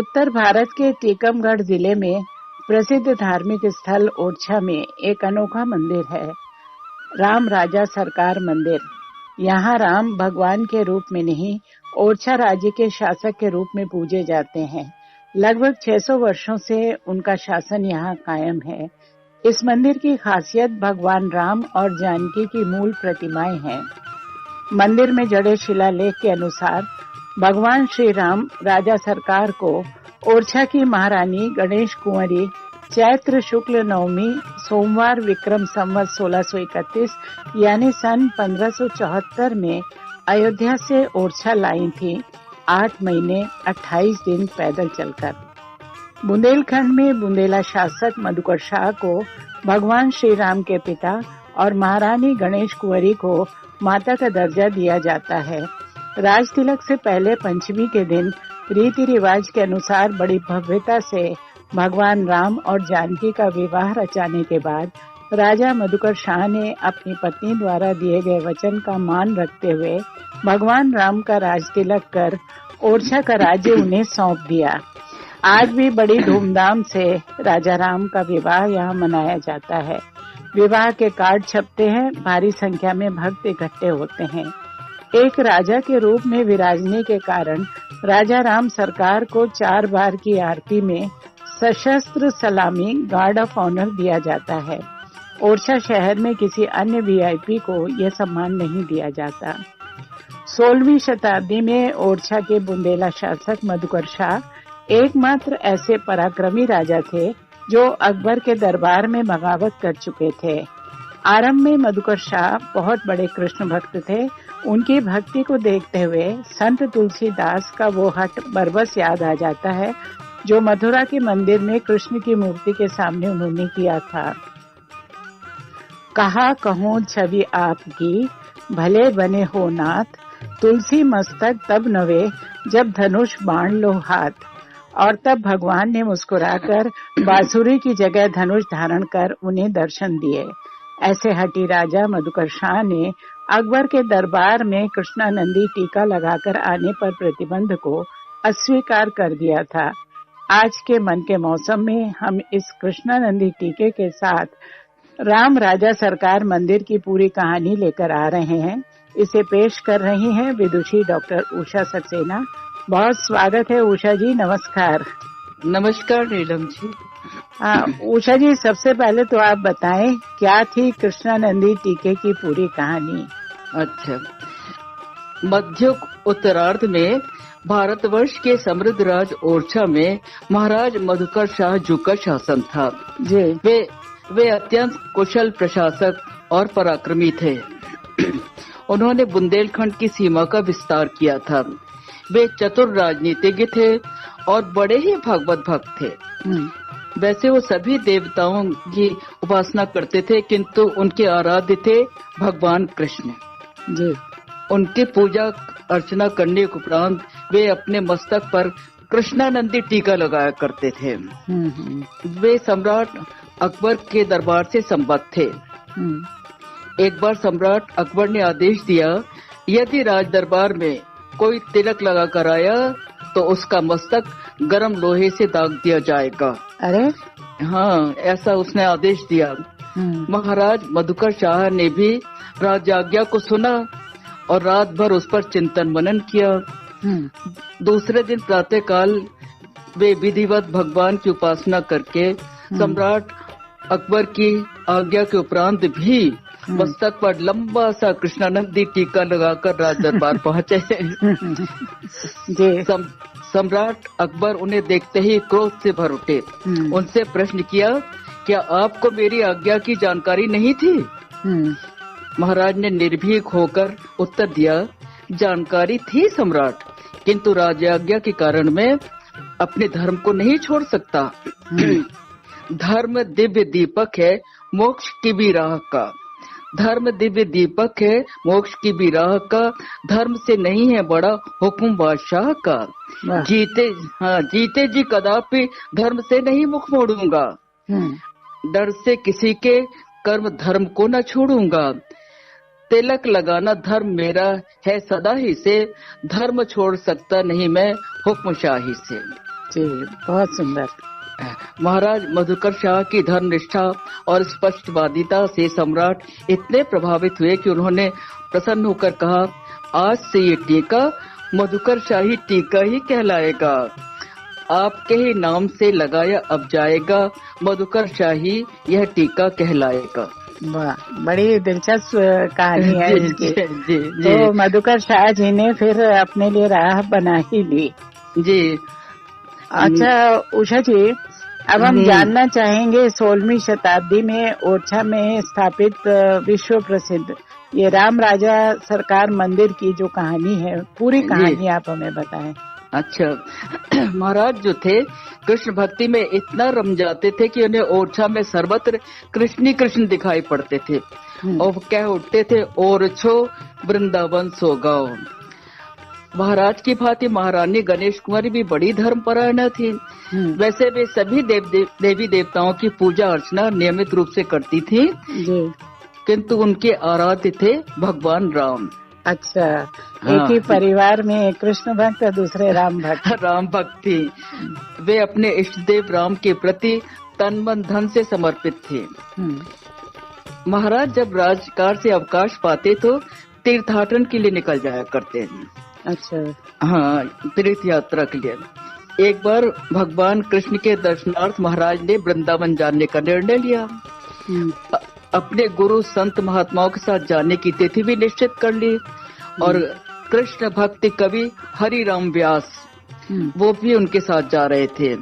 उत्तर भारत के टीकमगढ़ जिले में प्रसिद्ध धार्मिक स्थल ओरछा में एक अनोखा मंदिर है, राम राजा सरकार मंदिर। यहाँ राम भगवान के रूप में नहीं, ओरछा राज्य के शासक के रूप में पूजे जाते हैं। लगभग 600 वर्षों से उनका शासन यहाँ कायम है। इस मंदिर की खासियत भगवान राम और जानकी की मूल प्रतिमाएं हैं। मंदिर में जड़े शिलालेख के अनुसार भगवान श्री राम राजा सरकार को ओरछा की महारानी गणेश कुंवरी चैत्र शुक्ल नवमी सोमवार विक्रम संवत 1631 यानी सन 1574 में अयोध्या से ओरछा लाई थी, 8 महीने 28 दिन पैदल चलकर। बुंदेलखंड में बुंदेला शासक मधुकर शाह को भगवान श्री राम के पिता और महारानी गणेश कुंवरी को माता का दर्जा दिया जाता है। राज तिलक से पहले पंचमी के दिन रीति रिवाज के अनुसार बड़ी भव्यता से भगवान राम और जानकी का विवाह रचाने के बाद राजा मधुकर शाह ने अपनी पत्नी द्वारा दिए गए वचन का मान रखते हुए भगवान राम का राज तिलक कर ओरछा का राज्य उन्हें सौंप दिया। आज भी बड़ी धूमधाम से राजा राम का विवाह यहाँ मनाया जाता है। विवाह के कार्ड छपते हैं, भारी संख्या में भक्त इकट्ठे होते हैं। एक राजा के रूप में विराजने के कारण राजा राम सरकार को 4 बार की आरती में सशस्त्र सलामी गार्ड ऑफ ऑनर दिया जाता है। ओरछा शहर में किसी अन्य वीआईपी को यह सम्मान नहीं दिया जाता। 16वीं शताब्दी में ओरछा के बुंदेला शासक मधुकर शाह एकमात्र ऐसे पराक्रमी राजा थे जो अकबर के दरबार में बगावत कर चुके थे। आरंभ में मधुकर शाह बहुत बड़े कृष्ण भक्त थे। उनकी भक्ति को देखते हुए संत तुलसीदास का वो हट बरबस याद आ जाता है जो मथुरा के मंदिर में कृष्ण की मूर्ति के सामने उन्होंने किया था। कहा कहूँ छवि आपकी भले बने हो नाथ, तुलसी मस्तक तब नवे जब धनुष बाण लो हाथ। और तब भगवान ने मुस्कुराकर बांसुरी की जगह धनुष धारण कर उन्हें दर्शन दिए। ऐसे हठी राजा मधुकर शाह ने अकबर के दरबार में कृष्णानंदी टीका लगाकर आने पर प्रतिबंध को अस्वीकार कर दिया था। आज के मन के मौसम में हम इस कृष्णानंदी टीके के साथ राम राजा सरकार मंदिर की पूरी कहानी लेकर आ रहे हैं। इसे पेश कर रही हैं विदुषी डॉक्टर उषा सक्सेना। बहुत स्वागत है उषा जी, नमस्कार। नमस्कार नीलम जी। उषा जी, सबसे पहले तो आप बताएं क्या थी कृष्णानंदी टीके की पूरी कहानी। अच्छा, मध्य उत्तरार्ध में भारतवर्ष के समृद्ध राज ओरछा में महाराज मधुकर शाह जी का शासन था जी। वे अत्यंत कुशल प्रशासक और पराक्रमी थे। उन्होंने बुंदेलखंड की सीमा का विस्तार किया था। वे चतुर राजनीतिज्ञ थे और बड़े ही भगवत भक्त थे। वैसे वो सभी देवताओं की उपासना करते थे, किंतु उनके आराध्य थे भगवान कृष्ण जी। उनकी पूजा अर्चना करने के उपरांत वे अपने मस्तक पर कृष्णानंदी टीका लगाया करते थे। वे सम्राट अकबर के दरबार से संबद्ध थे। एक बार सम्राट अकबर ने आदेश दिया, यदि राज दरबार में कोई तिलक लगा कर आया तो उसका मस्तक गरम लोहे से दाग दिया जाएगा। अरे हाँ, ऐसा उसने आदेश दिया। महाराज मधुकर शाह ने भी राजाज्ञा को सुना और रात भर उस पर चिंतन मनन किया। दूसरे दिन प्रातः काल वे विधिवत भगवान की उपासना करके सम्राट अकबर की आज्ञा के उपरांत भी मस्तक पर लंबा सा कृष्णानंदी टीका लगाकर राज दरबार पहुँचे। सम्राट अकबर उन्हें देखते ही क्रोध से भर उठे। उनसे प्रश्न किया, क्या आपको मेरी आज्ञा की जानकारी नहीं थी? महाराज ने निर्भीक होकर उत्तर दिया, जानकारी थी सम्राट, किंतु राजाज्ञा के कारण मैं अपने धर्म को नहीं छोड़ सकता। धर्म दिव्य दीपक है, मोक्ष की भी राह का। धर्म दिव्य दीपक है, मोक्ष की भी राह का। धर्म से नहीं है बड़ा हुक्म बादशाह का। जीते जी कदापि धर्म से नहीं मुख मोड़ूंगा। डर से किसी के कर्म धर्म को न छोड़ूंगा। तिलक लगाना धर्म मेरा है सदा ही से, धर्म छोड़ सकता नहीं मैं हुक्म शाही से। जी, बहुत सुंदर। महाराज मधुकर शाह की धर्मनिष्ठा और स्पष्टवादिता से सम्राट इतने प्रभावित हुए कि उन्होंने प्रसन्न होकर कहा, आज से ये टीका मधुकर शाही टीका ही कहलाएगा। आपके ही नाम से लगाया अब जाएगा, मधुकर शाही यह टीका कहलाएगा। वाह, बड़ी दिलचस्प कहानी है इसकी। जी, तो मधुकर शाह जी ने फिर अपने लिए राह बना ही ली। जी। अच्छा उषा जी, अब हम जानना चाहेंगे 16वीं शताब्दी में ओरछा में स्थापित विश्व प्रसिद्ध ये राम राजा सरकार मंदिर की जो कहानी है, पूरी कहानी आप हमें बताएं। अच्छा, महाराज जो थे कृष्ण भक्ति में इतना रम जाते थे कि उन्हें ओरछा में सर्वत्र कृष्ण ही कृष्ण दिखाई पड़ते थे और कह उठते थे, ओरछो वृंदावन सो गाओ। महाराज की भांति महारानी गणेश कुमारी भी बड़ी धर्मपरायण थी। वैसे वे सभी देवी देवताओं की पूजा अर्चना नियमित रूप से करती थी, किंतु उनके आराध्य थे भगवान राम। अच्छा, एक ही परिवार में एक कृष्ण भक्त दूसरे राम भक्त। राम भक्त थी। वे अपने इष्ट देव राम के प्रति तन मन धन से समर्पित थे। महाराज जब राजकार से अवकाश पाते तो तीर्थाटन के लिए निकल जाया करते हैं। अच्छा, हाँ, तीर्थ यात्रा के लिए। एक बार भगवान कृष्ण के दर्शनार्थ महाराज ने वृंदावन जाने का निर्णय लिया। अपने गुरु संत महात्माओं के साथ जाने की तिथि भी निश्चित कर ली और कृष्ण भक्ति कवि हरिराम व्यास वो भी उनके साथ जा रहे थे।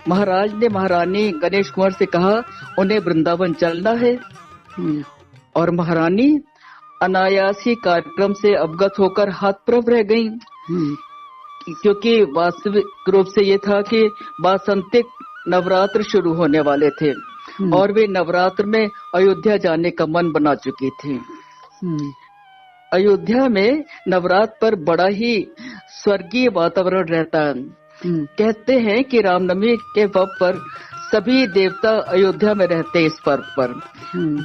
महाराज ने महारानी गणेश कुमार से कहा, उन्हें वृंदावन चलना है और महारानी अनायासी कार्यक्रम से अवगत होकर हाथप्रभ रह गयी, क्योंकि वास्तविक रूप से ये था कि वासंतिक नवरात्र शुरू होने वाले थे और वे नवरात्र में अयोध्या जाने का मन बना चुकी थी। अयोध्या में नवरात्र पर बड़ा ही स्वर्गीय वातावरण रहता है। कहते हैं कि रामनवमी के पर्व पर सभी देवता अयोध्या में रहते हैं। इस पर्व पर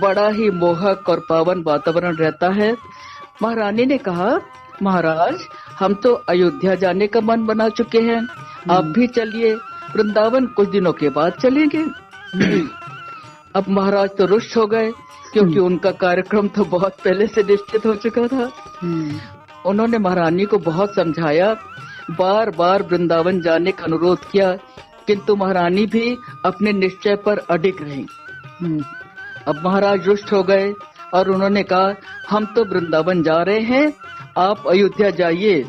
बड़ा ही मोहक और पावन वातावरण रहता है। महारानी ने कहा, महाराज हम तो अयोध्या जाने का मन बना चुके हैं, आप भी चलिए, वृंदावन कुछ दिनों के बाद चलेंगे। अब महाराज तो रुष्ट हो गए, क्योंकि उनका कार्यक्रम तो बहुत पहले से निश्चित हो चुका था। उन्होंने महारानी को बहुत समझाया, बार बार वृंदावन जाने का अनुरोध किया, किंतु महारानी भी अपने निश्चय पर अडिग रही। अब महाराज रुष्ट हो गए और उन्होंने कहा, हम तो वृंदावन जा रहे हैं, आप अयोध्या जाइए,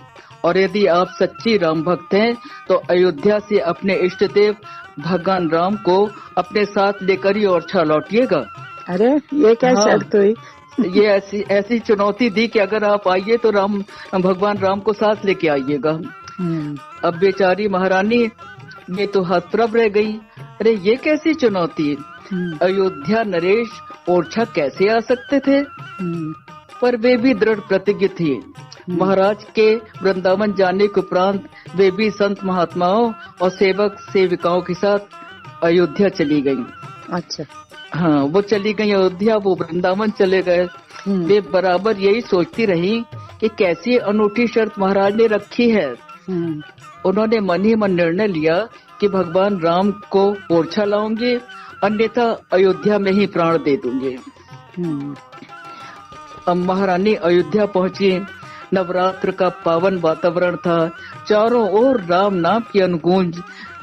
और यदि आप सच्ची राम भक्त हैं तो अयोध्या से अपने इष्ट देव भगवान राम को अपने साथ लेकर ही ओरछा लौटिएगा। अरे ये क्या शर्त हुई? ये ऐसी चुनौती दी कि अगर आप आइए तो भगवान राम को साथ लेके आइएगा। अब बेचारी महारानी ये तो हतप्रभ रह गई। अरे ये कैसी चुनौती, अयोध्या नरेश ओरछा कैसे आ सकते थे? पर वे भी दृढ़ प्रतिज्ञ थी। महाराज के वृंदावन जाने के उपरांत वे भी संत महात्माओं और सेवक सेविकाओं के साथ अयोध्या चली गयी। अच्छा, हाँ, वो चली गई अयोध्या, वो वृंदावन चले गए। वे बराबर यही सोचती रही कि कैसी अनूठी शर्त महाराज ने रखी है। उन्होंने मन ही मन निर्णय लिया कि भगवान राम को ओरछा लाऊंगे, अन्यथा अयोध्या में ही प्राण दे दूंगे। अब महारानी अयोध्या पहुंची। नवरात्र का पावन वातावरण था, चारों ओर राम नाम की अनुगूंज,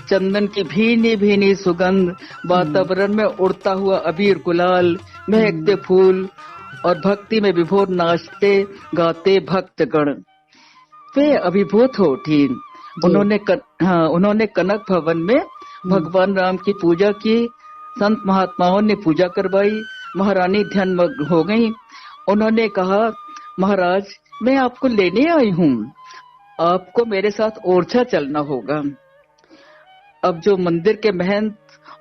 चंदन की भीनी भीनी सुगंध, वातावरण में उड़ता हुआ अबीर गुलाल, महकते फूल और भक्ति में विभोर नाचते गाते भक्तगण। वे अभिभूत हो उठी। उन्होंने कनक भवन में भगवान राम की पूजा की। संत महात्माओं ने पूजा करवाई। महारानी ध्यानमग्न हो गयी। उन्होंने कहा, महाराज मैं आपको लेने आई हूँ, आपको मेरे साथ ओरछा चलना होगा। अब जो मंदिर के महंत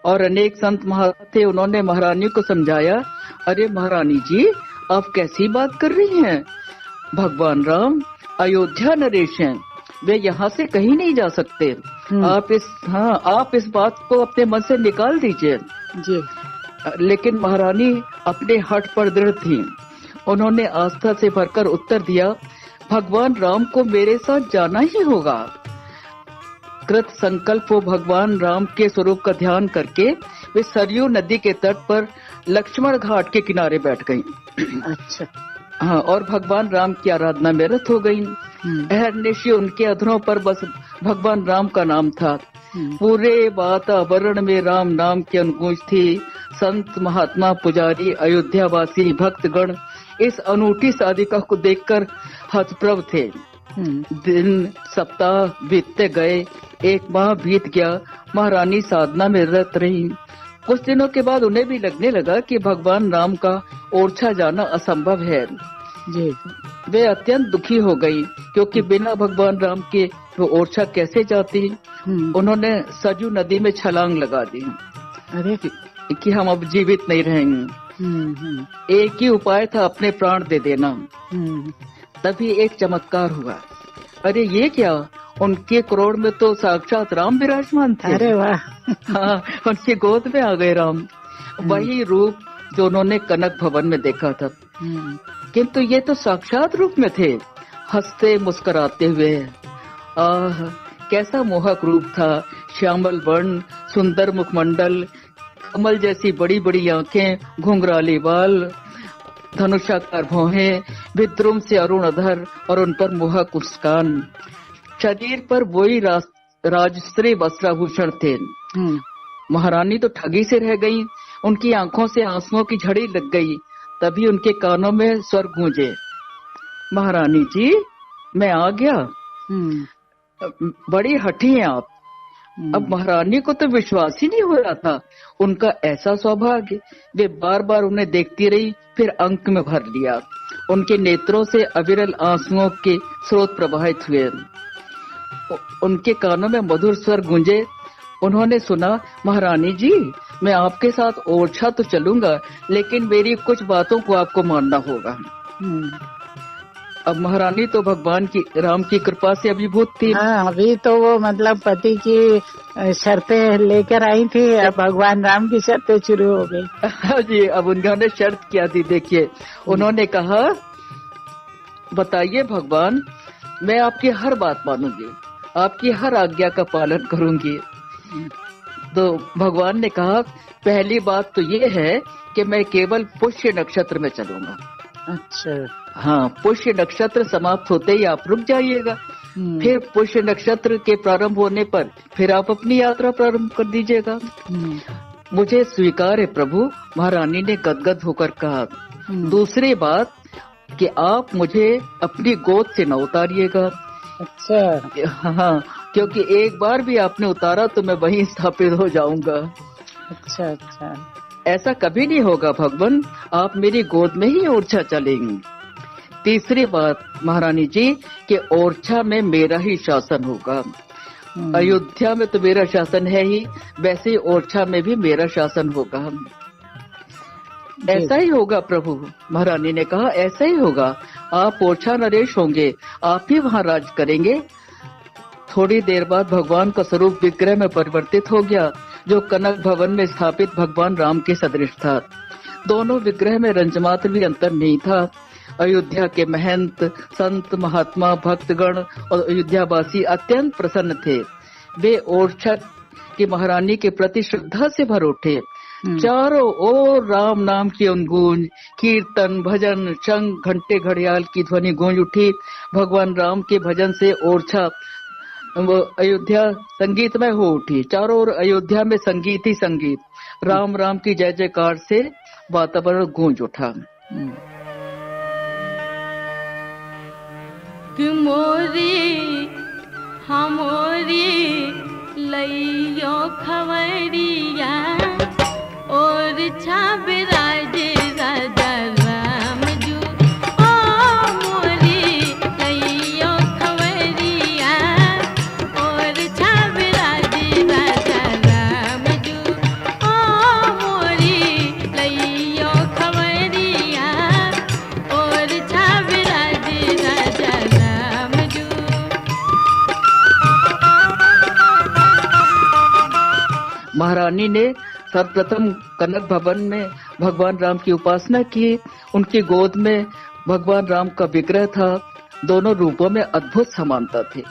और अनेक संत महात्मा थे, उन्होंने महारानी को समझाया, अरे महारानी जी आप कैसी बात कर रही हैं? भगवान राम अयोध्या नरेश हैं, वे यहाँ से कहीं नहीं जा सकते। आप इस बात को अपने मन से निकाल दीजिए। जी। लेकिन महारानी अपने हठ पर दृढ़ थी। उन्होंने आस्था से भरकर उत्तर दिया, भगवान राम को मेरे साथ जाना ही होगा। कृत संकल्प वो भगवान राम के स्वरूप का ध्यान करके वे सरयू नदी के तट पर लक्ष्मण घाट के किनारे बैठ गईं। अच्छा। हाँ, और भगवान राम की आराधना में रत हो गईं। अहर्निशि उनके अधरों पर बस भगवान राम का नाम था। पूरे वातावरण में राम नाम की अनुगूंज थी। संत महात्मा पुजारी अयोध्यावासी भक्तगण इस अनूठी साधिका को देखकर हतप्रभ थे। दिन सप्ताह बीतते गए, एक माह बीत गया। महारानी साधना में रत रही। कुछ दिनों के बाद उन्हें भी लगने लगा कि भगवान राम का ओरछा जाना असंभव है जी। वे अत्यंत दुखी हो गई, क्योंकि बिना भगवान राम के वो ओरछा कैसे जाती। उन्होंने सरयू नदी में छलांग लगा दी। अरे कि हम अब जीवित नहीं रहेंगे। एक ही उपाय था, अपने प्राण दे देना। तभी एक चमत्कार हुआ। अरे ये क्या, उनके क्रोड़ में तो साक्षात राम विराजमान थे। अरे वाह। हाँ, उनकी गोद में आ गए राम। वही रूप जो उन्होंने कनक भवन में देखा था। किंतु ये तो साक्षात रूप में थे, हंसते मुस्कुराते हुए। आह, कैसा मोहक रूप था। श्यामल वर्ण, सुंदर मुखमंडल, कमल जैसी बड़ी बड़ी आंखें, घुंघराले बाल, धनुषाकार भौहें, विद्रुम से अरुण अधर और उन पर मोहक मुस्कान। शरीर पर वही राजश्री वस्त्राभूषण थे। महारानी तो ठगी से रह गई। उनकी आंखों से आंसुओं की झड़ी लग गई। तभी उनके कानों में स्वर गूंजे, महारानी जी, मैं आ गया। बड़ी हठी हैं आप। अब महारानी को तो विश्वास ही नहीं हो रहा था। उनका ऐसा सौभाग्य। वे बार बार उन्हें देखती रही, फिर अंक में भर लिया। उनके नेत्रों से अविरल आंसुओं के स्रोत प्रवाहित हुए। उनके कानों में मधुर स्वर गूंजे। उन्होंने सुना, महारानी जी, मैं आपके साथ ओरछा तो चलूंगा, लेकिन मेरी कुछ बातों को आपको मानना होगा। अब महारानी तो भगवान की राम की कृपा से अभिभूत थी। हाँ, अभी तो वो मतलब पति की शर्तें लेकर आई थी, अब भगवान राम की शर्तें शुरू हो गई। हाँ जी, अब उन्होंने शर्त किया थी। देखिए, उन्होंने कहा, बताइए भगवान, मैं आपकी हर बात मानूंगी, आपकी हर आज्ञा का पालन करूंगी। तो भगवान ने कहा, पहली बात तो ये है कि मैं केवल पुष्य नक्षत्र में चलूंगा। अच्छा। हाँ, पुष्य नक्षत्र समाप्त होते ही आप रुक जाइएगा। फिर पुष्य नक्षत्र के प्रारंभ होने पर फिर आप अपनी यात्रा प्रारंभ कर दीजिएगा। मुझे स्वीकार है प्रभु, महारानी ने गदगद होकर कहा। दूसरी बात कि आप मुझे अपनी गोद से न उतारिएगा। अच्छा। हाँ, क्योंकि एक बार भी आपने उतारा तो मैं वहीं स्थापित हो जाऊंगा। अच्छा अच्छा। ऐसा कभी नहीं होगा भगवान, आप मेरी गोद में ही ओरछा चलेंगी। तीसरी बात महारानी जी कि ओरछा में मेरा ही शासन होगा। अयोध्या में तो मेरा शासन है ही, वैसे ही ओरछा में भी मेरा शासन होगा। ऐसा ही होगा प्रभु, महारानी ने कहा, ऐसा ही होगा। आप ओरछा नरेश होंगे, आप ही वहाँ राज करेंगे। थोड़ी देर बाद भगवान का स्वरूप विग्रह में परिवर्तित हो गया, जो कनक भवन में स्थापित भगवान राम के सदृश था। दोनों विग्रह में रंजमात्र भी अंतर नहीं था। अयोध्या के महंत, संत, महात्मा, भक्तगण और अयोध्यावासी अत्यंत प्रसन्न थे। वे ओरछा की महारानी के प्रति श्रद्धा से भर उठे। चारों ओर राम नाम की गूंज, कीर्तन, भजन, शंख, घंटे, घड़ियाल की ध्वनि गूंज उठी। भगवान राम के भजन से ओरछा अयोध्या संगीतमय हो उठी। चारों ओर अयोध्या में संगीत ही संगीत, राम राम की जय जयकार से वातावरण गूंज उठा। मोरी हमोरी लइयो खवरिया और छाबराज राजा राम जू। ओ मोरी लइयो खवरिया और छाबराज राजा राम जू। ओ मोरी लइयो खवरिया और छाबराज राजा राम जू। महारानी ने सर्वप्रथम कनक भवन में भगवान राम की उपासना की। उनकी गोद में भगवान राम का विग्रह था। दोनों रूपों में अद्भुत समानता थी।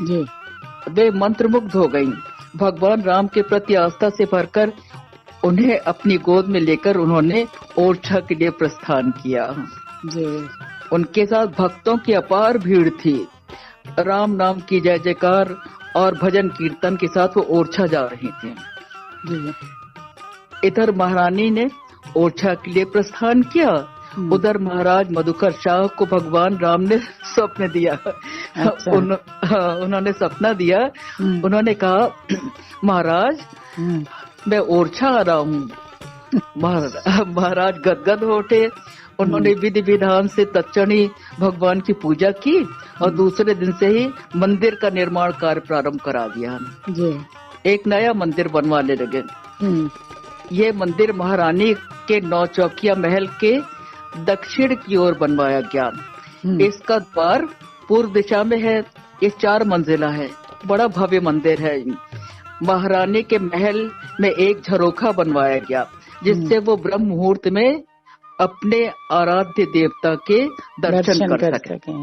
जी। वे मंत्रमुग्ध हो गईं। भगवान राम के प्रति आस्था से भरकर उन्हें अपनी गोद में लेकर उन्होंने ओरछा के लिए प्रस्थान किया। जी। उनके साथ भक्तों की अपार भीड़ थी। राम नाम की जय जयकार और भजन कीर्तन के साथ वो ओरछा जा रहे थे। जी। इधर महारानी ने ओरछा के लिए प्रस्थान किया, उधर महाराज मधुकर शाह को भगवान राम ने स्वप्न दिया। अच्छा। उन्होंने सपना दिया। उन्होंने कहा, महाराज मैं ओरछा आ रहा हूँ। महाराज गदगद हो उठे। उन्होंने विधि विधान से तत्क्षणी भगवान की पूजा की और दूसरे दिन से ही मंदिर का निर्माण कार्य प्रारंभ करा दिया। जी। एक नया मंदिर बनवाने लगे। ये मंदिर महारानी के 9 चौकिया महल के दक्षिण की ओर बनवाया गया। इसका द्वार पूर्व दिशा में है। ये 4 मंजिला है, बड़ा भव्य मंदिर है। महारानी के महल में एक झरोखा बनवाया गया जिससे वो ब्रह्म मुहूर्त में अपने आराध्य देवता के दर्शन कर सके।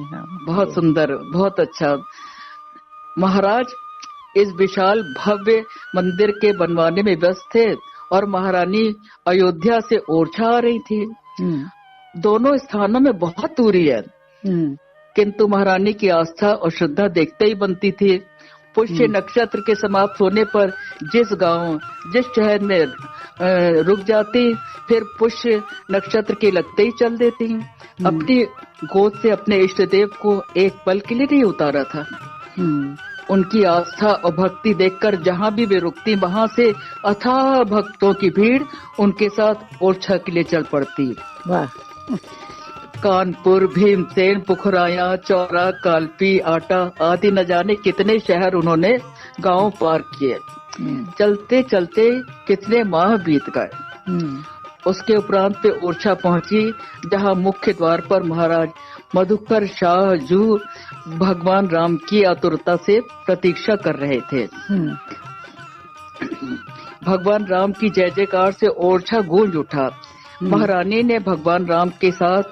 बहुत सुंदर, बहुत अच्छा। महाराज इस विशाल भव्य मंदिर के बनवाने में व्यस्त थे और महारानी अयोध्या से ओरछा आ रही थी। दोनों स्थानों में बहुत दूरी है, किंतु महारानी की आस्था और श्रद्धा देखते ही बनती थी। पुष्य नक्षत्र के समाप्त होने पर जिस गांव, जिस शहर में रुक जाती, फिर पुष्य नक्षत्र के लगते ही चल देती। अपनी गोद से अपने इष्ट देव को एक पल के लिए नहीं उतारा था। उनकी आस्था और भक्ति देखकर जहाँ भी वे रुकती, वहाँ से अथाह भक्तों की भीड़ उनके साथ ओरछा के लिए चल पड़ती। वाह। कानपुर, भीमसेन, पुखराया, चौरा, कालपी, आटा आदि न जाने कितने शहर उन्होंने गांव पार किए। चलते चलते कितने माह बीत गए। उसके उपरांत पे ओरछा पहुंची, जहां मुख्य द्वार पर महाराज मधुकर शाह जू भगवान राम की आतुरता से प्रतीक्षा कर रहे थे। भगवान राम की जय जयकार से ओरछा गूंज उठा। महारानी ने भगवान राम के साथ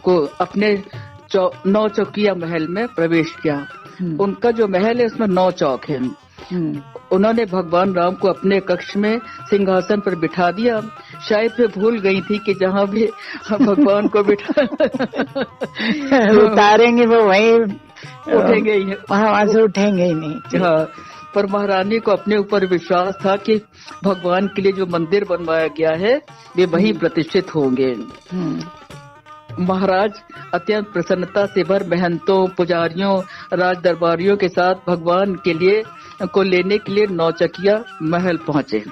को अपने 9 चौकिया महल में प्रवेश किया। उनका जो महल है उसमें 9 चौक है। उन्होंने भगवान राम को अपने कक्ष में सिंहासन पर बिठा दिया। शायद वे भूल गई थी कि जहाँ भी भगवान को बिठा उतारेंगे वो वहीं उठेंगे ही, वहाँ से उठेंगे ही नहीं। हाँ, पर महारानी को अपने ऊपर विश्वास था कि भगवान के लिए जो मंदिर बनवाया गया है वे वहीं प्रतिष्ठित होंगे। महाराज अत्यंत प्रसन्नता से भर महंतों, पुजारियों, राज दरबारियों के साथ भगवान के लिए को लेने के लिए 9 चकिया महल पहुँचे।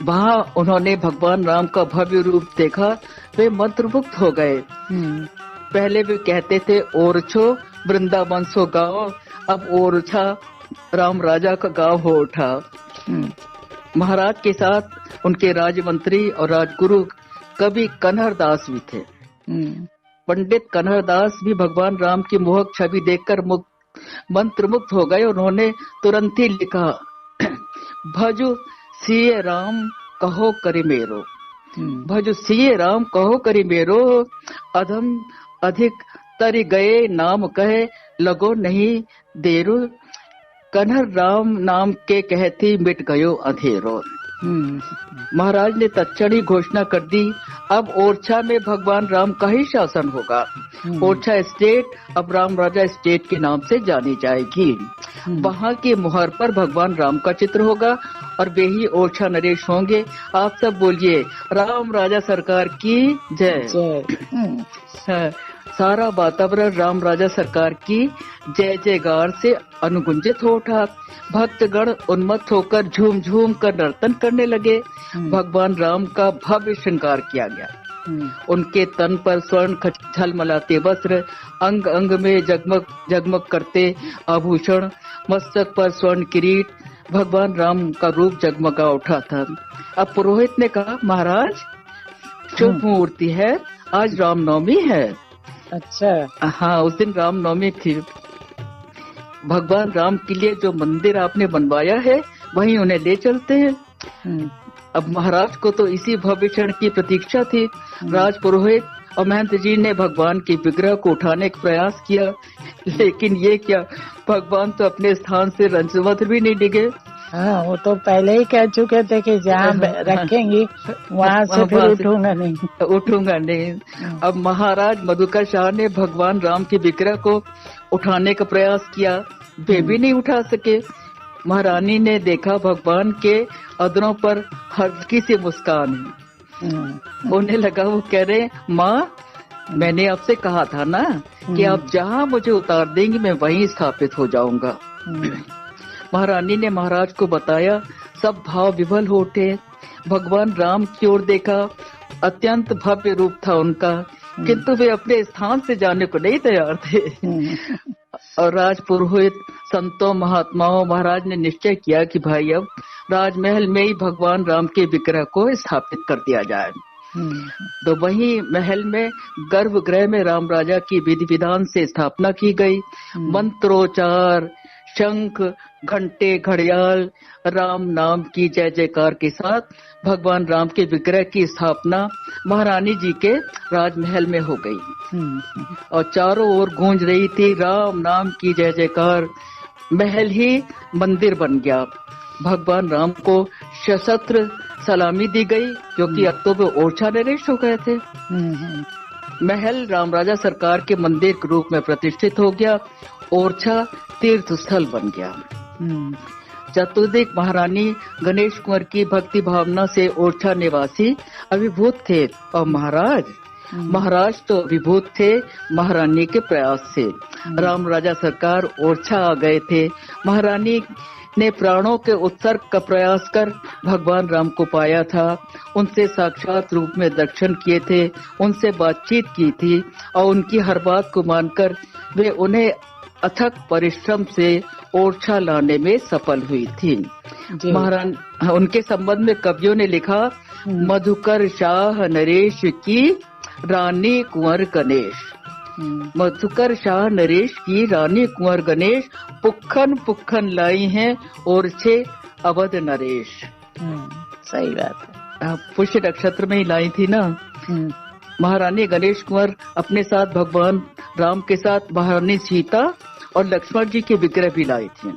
वहाँ उन्होंने भगवान राम का भव्य रूप देखा। वे मंत्रमुग्ध हो गए। पहले वे कहते थे ओरछो वृंदावन सो गाँव, अब ओरछा राम राजा का गाँव हो उठा। महाराज के साथ उनके राजमंत्री और राजगुरु कवि कन्हर दास भी थे। पंडित कन्हर दास भी भगवान राम की मोहक छवि देखकर मंत्रमुग्ध हो गए। उन्होंने तुरंत ही लिखा, भजु सिए राम कहो करि मेरो, भजु सिए राम कहो करि मेरो, अधम अधिक तरि गए नाम कहे लगो नहीं देरो, कन्हर राम नाम के कहती मिट गयो अंधेरो। महाराज ने तत्क्षण ही घोषणा कर दी, अब ओरछा में भगवान राम का ही शासन होगा। ओरछा स्टेट अब राम राजा स्टेट के नाम से जानी जाएगी। वहाँ की मुहर पर भगवान राम का चित्र होगा और वे ही ओरछा नरेश होंगे। आप सब बोलिए राम राजा सरकार की जय। सारा वातावरण राम राजा सरकार की जय जयकार से अनुगुंजित हो उठा। भक्तगण उन्मत्त होकर झूम झूम कर नर्तन करने लगे। भगवान राम का भव्य श्रृंगार किया गया। उनके तन पर स्वर्ण झलमलाते वस्त्र, अंग अंग में जगमग जगमग करते आभूषण, मस्तक पर स्वर्ण किरीट, भगवान राम का रूप जगमगा उठा था। अब पुरोहित ने कहा, महाराज शुभ मुहूर्ति है, आज रामनवमी है। अच्छा। हाँ, उस दिन रामनवमी थी। भगवान राम के लिए जो मंदिर आपने बनवाया है वहीं उन्हें ले चलते हैं। अब महाराज को तो इसी भव्य क्षण की प्रतीक्षा थी। राज पुरोहित और महंत जी ने भगवान के विग्रह को उठाने का प्रयास किया, लेकिन ये क्या, भगवान तो अपने स्थान से रंचवत भी नहीं डिगे। हाँ, वो तो पहले ही कह चुके थे कि जहाँ रखेंगी वहाँ से फिर उठूंगा नहीं। अब महाराज मधुकर शाह ने भगवान राम के विग्रह को उठाने का प्रयास किया, वे भी नहीं उठा सके। महारानी ने देखा भगवान के अधरों पर हल्की सी मुस्कान है। उन्हें लगा, वो कह रहे, माँ मैंने आपसे कहा था ना कि आप जहाँ मुझे उतार देंगी मैं वहीं स्थापित हो जाऊंगा। महारानी ने महाराज को बताया, सब भाव विभल हो उठे। भगवान राम की ओर देखा, अत्यंत भव्य रूप था उनका, किंतु वे अपने स्थान से जाने को नहीं तैयार थे। और राजपुरोहित, संतों, महात्माओं, महाराज ने निश्चय किया कि भाई अब राजमहल में ही भगवान राम के विग्रह को स्थापित कर दिया जाए। तो वही महल में गर्भगृह में राम राजा की विधि विधान से स्थापना की गई। मंत्रोच्चार, शंख, घंटे, घड़ियाल, राम नाम की जय जयकार के साथ भगवान राम के विग्रह की स्थापना महारानी जी के राजमहल में हो गई। और चारों ओर गूंज रही थी राम नाम की जय जयकार। महल ही मंदिर बन गया। भगवान राम को सशस्त्र सलामी दी गई, क्योंकि अब तो वे ओरछा नरेश हो गए थे। महल राम राजा सरकार के मंदिर के रूप में प्रतिष्ठित हो गया। ओरछा तीर्थ स्थल बन गया। चतुर्दिक महारानी गणेश कुंवर की भक्ति भावना से ओरछा निवासी अभिभूत थे, और महाराज तो अभिभूत थे महारानी के प्रयास से। राम राजा सरकार ओरछा आ गए थे। महारानी ने प्राणों के उत्सर्ग का प्रयास कर भगवान राम को पाया था, उनसे साक्षात रूप में दर्शन किए थे, उनसे बातचीत की थी, और उनकी हर बात को मानकर वे उन्हें अथक परिश्रम से ओरछा लाने में सफल हुई थी। महारानी, उनके संबंध में कवियों ने लिखा, मधुकर शाह नरेश की रानी कुंवर गणेश। मधुकर शाह नरेश की रानी कुंवर गणेश, पुखन पुखन लाई हैं ओरछे अवध नरेश। सही बात है। पुष्य नक्षत्र में ही लाई थी ना। महारानी गणेश कुंवर अपने साथ भगवान राम के साथ महारानी सीता और लक्ष्मण जी के विग्रह भी लाई थी।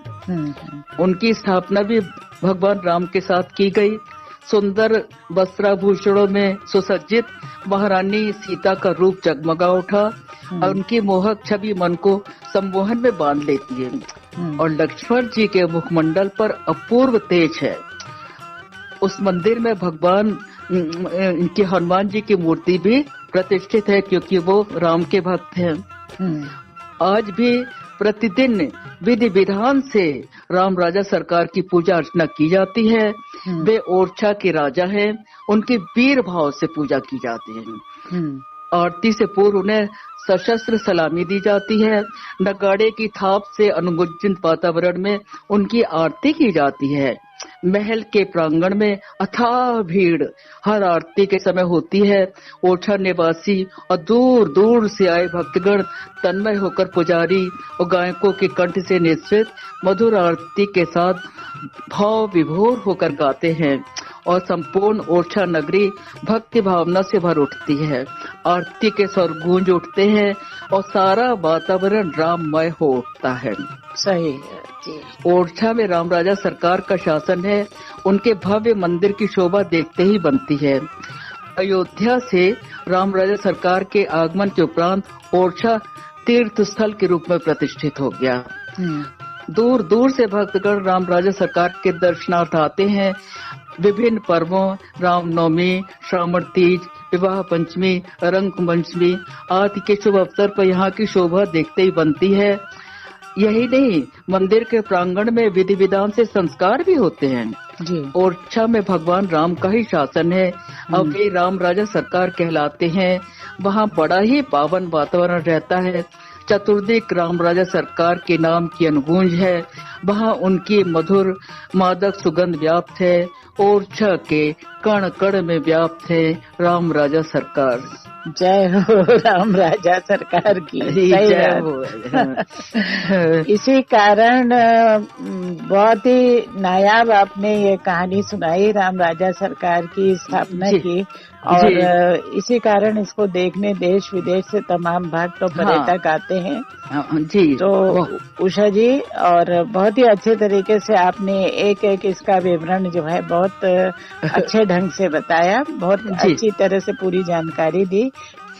उनकी स्थापना भी भगवान राम के साथ की गई। सुंदर वस्त्राभूषणों में सुसज्जित महारानी सीता का रूप जगमगा उठा, और उनकी मोहक छवि मन को सम्मोहन में बांध लेती है। और लक्ष्मण जी के मुखमंडल पर अपूर्व तेज है। उस मंदिर में भगवान इनके हनुमान जी की मूर्ति भी प्रतिष्ठित है, क्योंकि वो राम के भक्त हैं। आज भी प्रतिदिन विधि विधान से राम राजा सरकार की पूजा अर्चना की जाती है। वे ओरछा के राजा हैं, उनके वीर भाव से पूजा की जाती है। आरती से पूर्व उन्हें सशस्त्र सलामी दी जाती है। नगाड़े की थाप से अनुगुंजित वातावरण में उनकी आरती की जाती है। महल के प्रांगण में अथाह भीड़ हर आरती के समय होती है। ओरछा निवासी और दूर दूर से आए भक्तगण तन्मय होकर पुजारी और गायकों के कंठ से निश्चित मधुर आरती के साथ भाव विभोर होकर गाते हैं, और संपूर्ण ओरछा नगरी भक्ति भावना से भर उठती है। आरती के स्वर गूंज उठते हैं और सारा वातावरण राममय हो उठता है। सही है। ओरछा में राम राजा सरकार का शासन है। उनके भव्य मंदिर की शोभा देखते ही बनती है। अयोध्या से राम राजा सरकार के आगमन के उपरांत ओरछा तीर्थ स्थल के रूप में प्रतिष्ठित हो गया। दूर दूर से भक्तगण राम राजा सरकार के दर्शनार्थ आते हैं। विभिन्न पर्वों, रामनवमी, श्रावण तीज, विवाह पंचमी, रंग पंचमी आदि के शुभ अवसर पर यहाँ की शोभा देखते ही बनती है। यही नहीं, मंदिर के प्रांगण में विधि विधान से संस्कार भी होते हैं। ओरछा में भगवान राम का ही शासन है। अब वे राम राजा सरकार कहलाते हैं। वहाँ बड़ा ही पावन वातावरण रहता है। चतुर्दिक राम राजा सरकार के नाम की अनुगूंज है। वहाँ उनकी मधुर मादक सुगंध व्याप्त है। ओरछा के कण कण में व्याप्त है राम राजा सरकार। जय हो राम राजा सरकार की। जय हो। इसी कारण बहुत ही नायाब आपने ये कहानी सुनाई राम राजा सरकार की स्थापना की, और इसी कारण इसको देखने देश विदेश से तमाम भक्त और पर्यटक आते हैं। जी तो उषा जी, और बहुत ही अच्छे तरीके से आपने एक एक इसका विवरण जो है बहुत अच्छे ढंग से बताया, बहुत अच्छी तरह से पूरी जानकारी दी।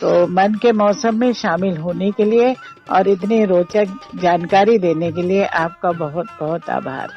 तो मन के मौसम में शामिल होने के लिए और इतनी रोचक जानकारी देने के लिए आपका बहुत बहुत आभार।